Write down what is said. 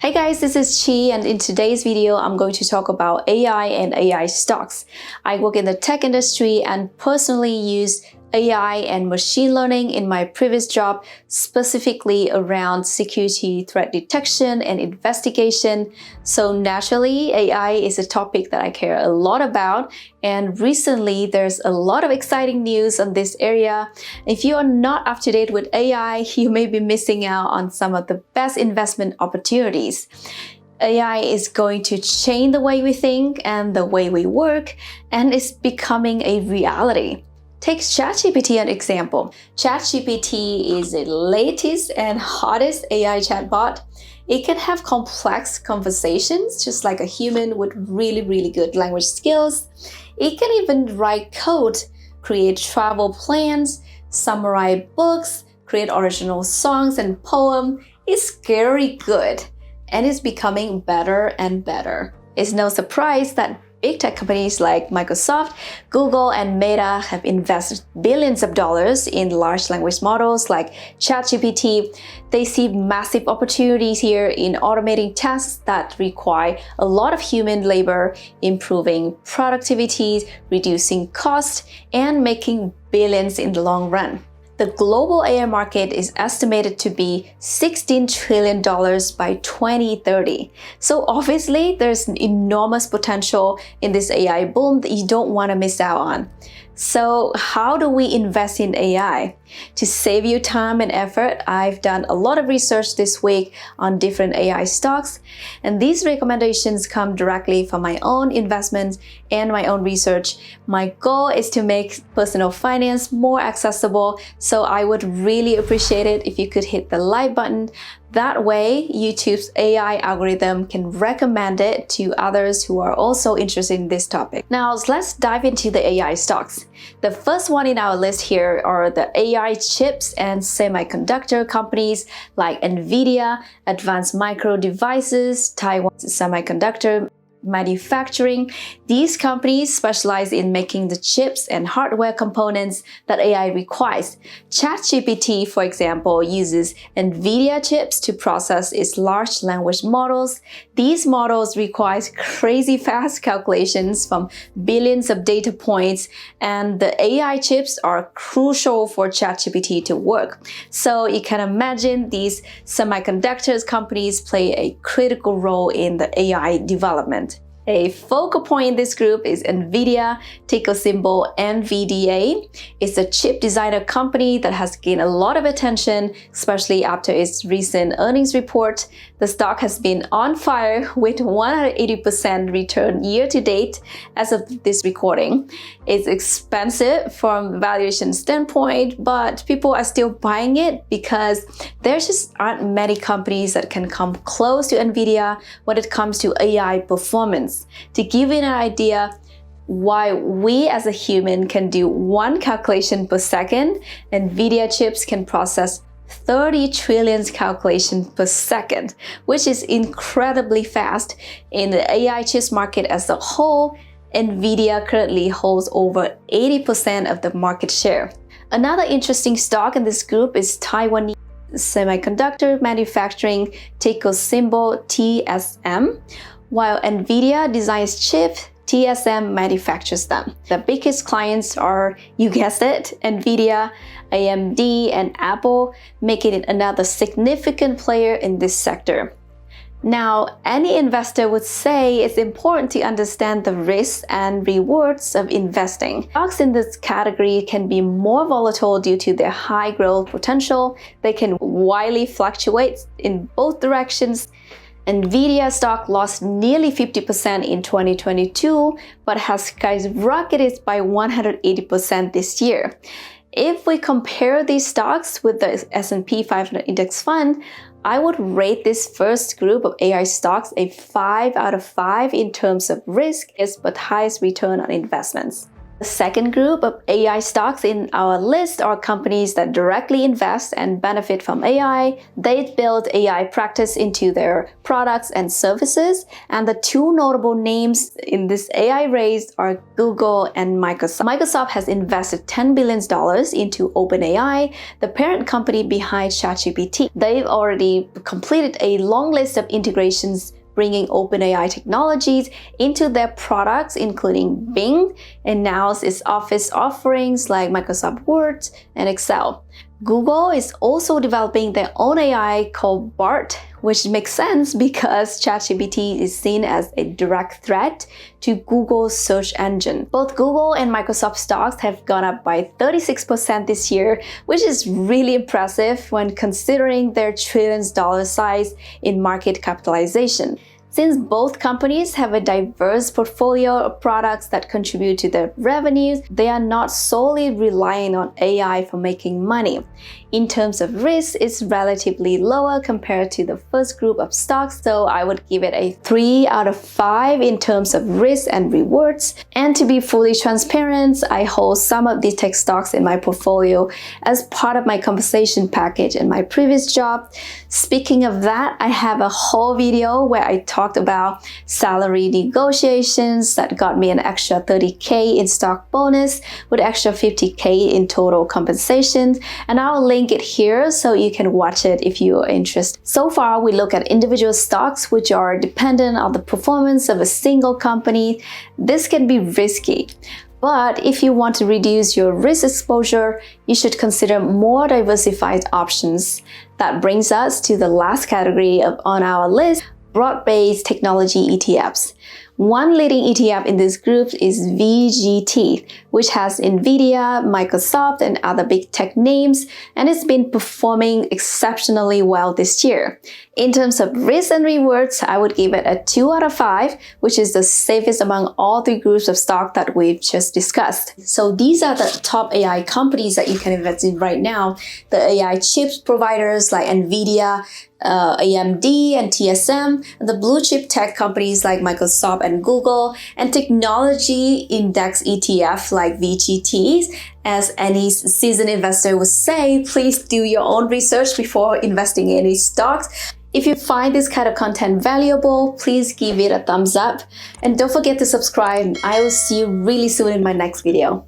Hey guys, this is Chi, and in today's video, I'm going to talk about AI and AI stocks. I work in the tech industry and personally use AI and machine learning in my previous job, specifically around security threat detection and investigation. So naturally, AI is a topic that I care a lot about. And recently, there's a lot of exciting news on this area. If you are not up to date with AI, you may be missing out on some of the best investment opportunities. AI is going to change the way we think and the way we work, and it's becoming a reality. Take ChatGPT as an example. ChatGPT is the latest and hottest AI chatbot. It can have complex conversations just like a human with really good language skills. It can even write code, create travel plans, summarize books, create original songs and poems. It's scary good, and it's becoming better and better. It's no surprise that big tech companies like Microsoft, Google, and Meta have invested billions of dollars in large language models like ChatGPT. They see massive opportunities here in automating tasks that require a lot of human labor, improving productivity, reducing costs, and making billions in the long run. The global AI market is estimated to be $16 trillion by 2030. So obviously, there's an enormous potential in this AI boom that you don't want to miss out on. So how do we invest in AI? To save you time and effort, I've done a lot of research this week on different AI stocks, and these recommendations come directly from my own investments and my own research. My goal is to make personal finance more accessible, so I would really appreciate it if you could hit the like button. That way, YouTube's AI algorithm can recommend it to others who are also interested in this topic. Now, let's dive into the AI stocks. The first one in our list here are the AI chips and semiconductor companies like NVDA, Advanced Micro Devices, Taiwan Semiconductor Manufacturing. These companies specialize in making the chips and hardware components that AI requires. ChatGPT, for example, uses NVIDIA chips to process its large language models. These models require crazy fast calculations from billions of data points, and the AI chips are crucial for ChatGPT to work. So you can imagine these semiconductors companies play a critical role in the AI development. A focal point in this group is NVIDIA, ticker symbol NVDA. It's a chip designer company that has gained a lot of attention, especially after its recent earnings report. The stock has been on fire with 180% return year to date as of this recording. It's expensive from a valuation standpoint, but people are still buying it because there just aren't many companies that can come close to NVIDIA when it comes to AI performance. To give you an idea why we as a human can do one calculation per second, NVIDIA chips can process 30 trillion calculations per second, which is incredibly fast. In the AI chips market as a whole, NVIDIA currently holds over 80% of the market share. Another interesting stock in this group is Taiwan Semiconductor Manufacturing, ticker symbol TSM. While NVIDIA designs chips, TSM manufactures them. The biggest clients are, you guessed it, NVIDIA, AMD, and Apple, making it another significant player in this sector. Now, any investor would say it's important to understand the risks and rewards of investing. Stocks in this category can be more volatile due to their high growth potential. They can wildly fluctuate in both directions. NVIDIA stock lost nearly 50% in 2022, but has skyrocketed by 180% this year. If we compare these stocks with the S&P 500 index fund, I would rate this first group of AI stocks a 5 out of 5 in terms of risk, but highest return on investments. The second group of AI stocks in our list are companies that directly invest and benefit from AI. They build AI practice into their products and services. And the two notable names in this AI race are Google and Microsoft. Microsoft has invested $10 billion into OpenAI, the parent company behind ChatGPT. They've already completed a long list of integrations bringing OpenAI technologies into their products, including Bing, and now its Office offerings like Microsoft Word and Excel. Google is also developing their own AI called BART, which makes sense because ChatGPT is seen as a direct threat to Google's search engine. Both Google and Microsoft stocks have gone up by 36% this year, which is really impressive when considering their trillions-dollar size in market capitalization. Since both companies have a diverse portfolio of products that contribute to their revenues, they are not solely relying on AI for making money. In terms of risk, it's relatively lower compared to the first group of stocks, so I would give it a 3 out of 5 in terms of risk and rewards. And to be fully transparent, I hold some of these tech stocks in my portfolio as part of my compensation package in my previous job. Speaking of that, I have a whole video where I talked about salary negotiations that got me an extra 30K in stock bonus with extra 50K in total compensation, and I'll link it here so you can watch it if you are interested. So far, we look at individual stocks which are dependent on the performance of a single company. This can be risky. But if you want to reduce your risk exposure, you should consider more diversified options. That brings us to the last category on our list, broad-based technology ETFs. One leading ETF in this group is VGT, which has NVDA, Microsoft, and other big tech names, and it's been performing exceptionally well this year. In terms of risk and rewards, I would give it a 2 out of 5, which is the safest among all three groups of stock that we've just discussed. So these are the top AI companies that you can invest in right now. The AI chips providers like NVDA, AMD and TSM, the blue chip tech companies like Microsoft and Google, and technology index ETF like VGTs. As any seasoned investor would say, please do your own research before investing in any stocks. If you find this kind of content valuable, please give it a thumbs up. And don't forget to subscribe. I will see you really soon in my next video.